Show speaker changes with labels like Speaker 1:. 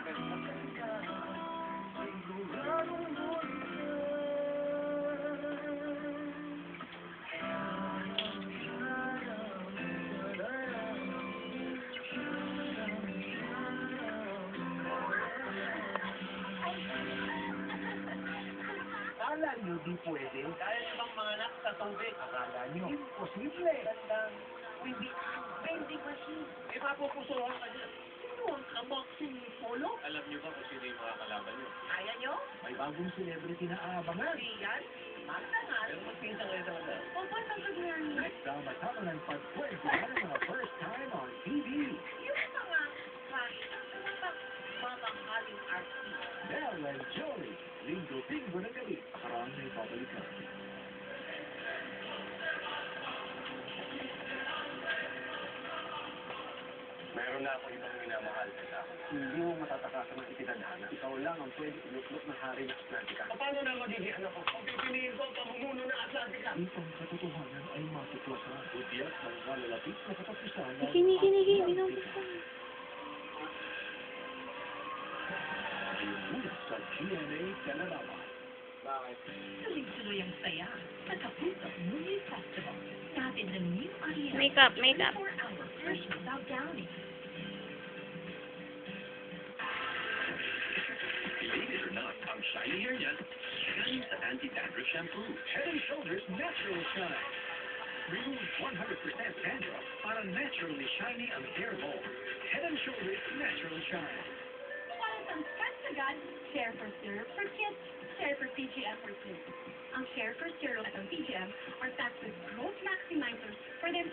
Speaker 1: Akala nyo di pwede?
Speaker 2: Kaya niyo bang manganak sa tubig?
Speaker 1: Akala nyo imposible?
Speaker 2: Tandang, hindi, vending machine. May mapupusuhan ka dyan.
Speaker 3: Sino ang kaboxing polo?
Speaker 2: Alam niyo ba kung sino yung mga kalaban niyo?
Speaker 3: Kaya nyo?
Speaker 1: May bagong celebrity na aabangan.
Speaker 3: Rian? Magtangal?
Speaker 2: Pero magpinsa kayo talaga.
Speaker 3: Opo, nagkagyan.
Speaker 1: Nagsama-sama ng pagkwento ng mga first time on TV.
Speaker 3: Yung mga crush, mamahaling artist.
Speaker 1: Belle and Joey, linggo-linggo na gabi, nakaraan na ibabalikan.
Speaker 2: Meron na ako ibang minamahal sa akin.
Speaker 1: Hindi mo matatakasan ang itinadhana. Ikaw lang ang pwede iluklok na hari ng Atlantica.
Speaker 2: Paano na magiging anak ko? Kung pipiliin ko ang pamumuno ng Atlantica.
Speaker 1: Itong katotohanan ay matuklasan. Udyat ng malalapit na katapusan ng
Speaker 4: Kinikilig,
Speaker 1: Atlantica. Mula sa GMA Telerama.
Speaker 2: Bakit?
Speaker 3: Tuloy-tuloy ang saya sa Kapuso Movie Festival. Natin ng new audience.
Speaker 4: Makeup, makeup.
Speaker 3: 24 hours fresh without downing.
Speaker 2: Believe it or not, ang shiny hair niyan, shine sa anti-dandruff shampoo.
Speaker 1: Head and Shoulders Natural Shine. Remove 100% dandruff para naturally shiny ang hair mo. Head and Shoulders Natural Shine.
Speaker 3: Para sa stress agad, Share for Syrup for Kids, Share for PGM for Kids. Ang Share for Syrup at ang PGM are packed with growth maximizers for their